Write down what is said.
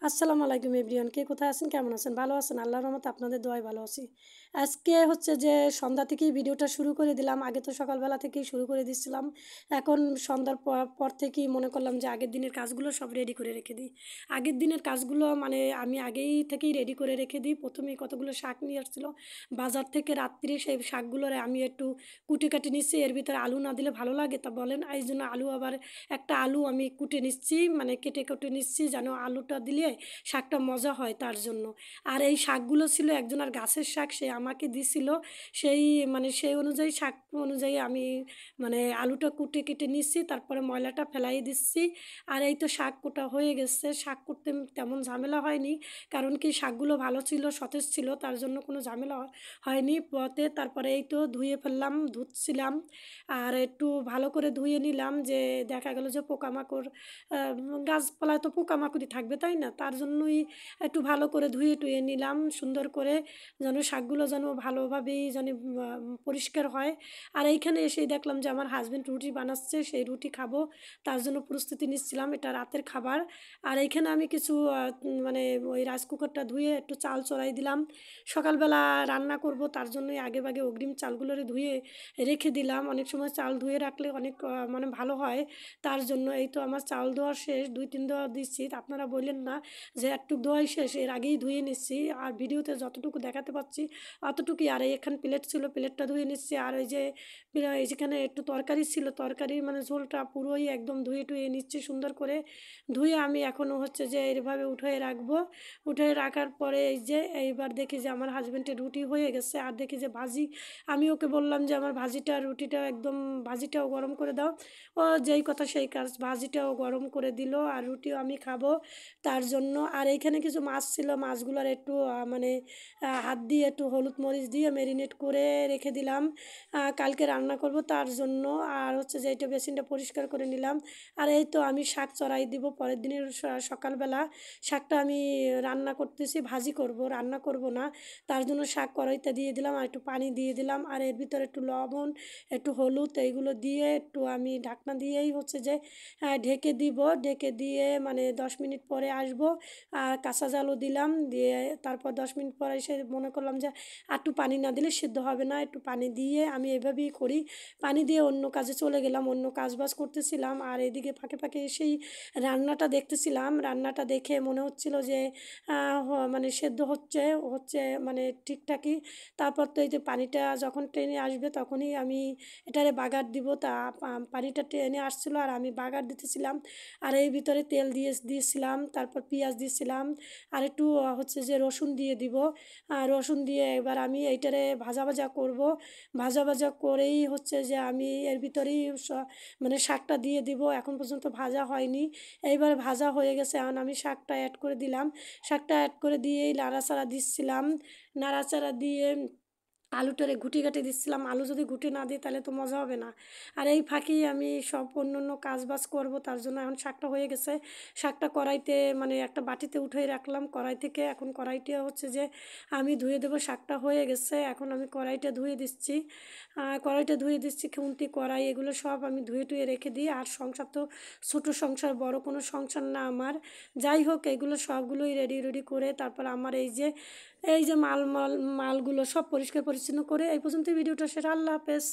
আসসালামু আলাইকুম এভরিওয়ান, কে কোথায় আছেন, কেমন আছেন? ভালো আছেন? আল্লাহর রহমতে আপনাদের দোয়ায় ভালো আছি। আজকে হচ্ছে যে সন্ধ্যা থেকেই ভিডিওটা শুরু করে দিলাম। আগে তো সকালবেলা থেকেই শুরু করে দিচ্ছিলাম। এখন সন্ধ্যার পর থেকেই মনে করলাম যে আগের দিনের কাজগুলো সব রেডি করে রেখে দিই। আগের দিনের কাজগুলো মানে আমি আগেই থেকেই রেডি করে রেখে দিই। প্রথমেই কতগুলো শাক নিয়ে আসছিলো বাজার থেকে, রাত্রে সেই শাকগুলোর আমি একটু কুটে কাটে নিচ্ছি। এর ভিতরে আলু না দিলে ভালো লাগে তা বলেন, এই জন্য আলু আবার একটা আলু আমি কুটে নিচ্ছি, মানে কেটে কেটে নিচ্ছি যেন আলুটা দিলে শাকটা মজা হয় তার জন্য। আর এই শাকগুলো ছিল একজনের গাছের শাক, সে আমাকে দিছিল। সেই মানে সেই অনুযায়ী শাক অনুযায়ী আমি মানে আলুটা কুটে কেটে নিচ্ছি, তারপরে ময়লাটা ফেলাই দিচ্ছি। আর এই তো শাক কোটা হয়ে গেছে। শাক করতে তেমন ঝামেলা হয়নি, কারণ কি শাকগুলো ভালো ছিল, সতেজ ছিল, তার জন্য কোনো ঝামেলা হয়নি পথে। তারপরে এই তো ধুয়ে ফেললাম, ধুচ্ছিলাম আর একটু ভালো করে ধুয়ে নিলাম, যে দেখা গেল যে পোকামাকড়, গাছপালায় তো পোকামাকড়ই থাকবে তাই না, তার জন্যই একটু ভালো করে ধুয়ে টুয়ে নিলাম সুন্দর করে, যেন শাকগুলো যেন ভালোভাবেই যেন পরিষ্কার হয়। আর এইখানে এসেই দেখলাম যে আমার হাজব্যান্ড রুটি বানাচ্ছে, সেই রুটি খাবো, তার জন্য প্রস্তুতি নিচ্ছিলাম, এটা রাতের খাবার। আর এইখানে আমি কিছু মানে ওই রাইস কুকারটা ধুয়ে একটু চাল চড়াই দিলাম। সকালবেলা রান্না করব, তার জন্যই আগে ভাগে অগ্রিম চালগুলোরে ধুয়ে রেখে দিলাম। অনেক সময় চাল ধুয়ে রাখলে অনেক মানে ভালো হয়, তার জন্য। এই তো আমার চাল ধোয়া শেষ, 2-3 ধোয়া দিচ্ছি, আপনারা বললেন না যে একটু ধোয়াই শেষ, এর আগেই ধুয়ে নিচ্ছি। আর ভিডিওতে যতটুকু দেখাতে পাচ্ছি অতটুকুই। আর এখানে প্লেট ছিল, প্লেটটা ধুয়ে নিচ্ছি। আর ওই যে এই যেখানে একটু তরকারি ছিল, তরকারির মানে ঝোলটা পুরোই একদম ধুয়ে টুয়ে নিচ্ছি সুন্দর করে। ধুয়ে আমি এখনও হচ্ছে যে এইভাবে উঠিয়ে রাখবো। উঠিয়ে রাখার পরে এই যে এইবার দেখি যে আমার হাজব্যান্ডের রুটি হয়ে গেছে। আর দেখি যে ভাজি, আমি ওকে বললাম যে আমার ভাজিটা রুটিটা একদম ভাজিটাও গরম করে দাও। ও যেই কথা সেই কাজ, ভাজিটাও গরম করে দিল আর রুটিও আমি খাবো তার জন্য। আর এইখানে কিছু মাছ ছিল, মাছগুলোর একটু মানে হাত দিয়ে একটু হলুদ মরিচ দিয়ে ম্যারিনেট করে রেখে দিলাম, কালকে রান্না করব তার জন্য। আর হচ্ছে যে এইটা বেসিনটা পরিষ্কার করে নিলাম। আর এই তো আমি শাক চড়াই দিব পরের দিনের সকালবেলা। শাকটা আমি রান্না করতেছি, ভাজি করব, রান্না করব না, তার জন্য শাক কড়াইতে দিয়ে দিলাম আর একটু পানি দিয়ে দিলাম। আর এর ভিতরে একটু লবণ, একটু হলুদ, এইগুলো দিয়ে একটু আমি ঢাকনা দিয়েই হচ্ছে যে ঢেকে দিব। ঢেকে দিয়ে মানে 10 মিনিট পরে আসব। আর কাঁচা জালও দিলাম, দিয়ে তারপর 10 মিনিট পরে এসে মনে করলাম যে আর একটু পানি না দিলে সিদ্ধ হবে না, একটু পানি দিয়ে আমি এভাবেই করি। পানি দিয়ে অন্য কাজে চলে গেলাম, অন্য কাজ বাজ করতেছিলাম। আর এদিকে ফাঁকে ফাঁকে এসেই রান্নাটা দেখতেছিলাম। রান্নাটা দেখে মনে হচ্ছিল যে মানে সেদ্ধ হচ্ছে হচ্ছে মানে ঠিকঠাকই। তারপর তো এই যে পানিটা যখন টেনে আসবে তখনই আমি এটারে বাগার দিব। তা পানিটা টেনে আসছিলো আর আমি বাগার দিতেছিলাম। আর এই ভিতরে তেল দিয়েছিলাম, তারপর পেঁয়াজ দিয়েছিলাম, আর একটু হচ্ছে যে রসুন দিয়ে দিব। আর রসুন দিয়ে এবার আমি এইটারে ভাজা ভাজা করব। ভাজা ভাজা করেই হচ্ছে যে আমি এর ভিতরেই মানে শাকটা দিয়ে দিব। এখন পর্যন্ত ভাজা হয়নি, এইবার ভাজা হয়ে গেছে, এখন আমি শাকটা অ্যাড করে দিলাম। শাকটা অ্যাড করে দিয়েই নাড়াচাড়া দিচ্ছিলাম। নাড়াচাড়া দিয়ে আলুটারে ঘুটি কাটে দিচ্ছিলাম, আলু যদি ঘুটে না দিই তাহলে তো মজা হবে না। আর এই ফাঁকেই আমি সব অন্য অন্য কাজ বাজ করবো, তার জন্য এখন শাকটা হয়ে গেছে। শাকটা কড়াইতে মানে একটা বাটিতে উঠিয়ে রাখলাম কড়াই থেকে। এখন কড়াইটা হচ্ছে যে আমি ধুয়ে দেবো। শাকটা হয়ে গেছে, এখন আমি কড়াইটা ধুয়ে দিচ্ছি। কড়াইটা ধুয়ে দিচ্ছি, খুন্তি কড়াই এগুলো সব আমি ধুয়ে টুয়ে রেখে দিই। আর সংসার তো ছোটো সংসার, বড় কোনো সংসার না আমার। যাই হোক, এগুলো সবগুলোই রেডি রেডি করে তারপর আমার এই যে মালগুলো সব পরিষ্কার পরিচ্ছন্ন করে এই পর্যন্ত ভিডিওটা শেষ। আল্লাহ হাফেজ।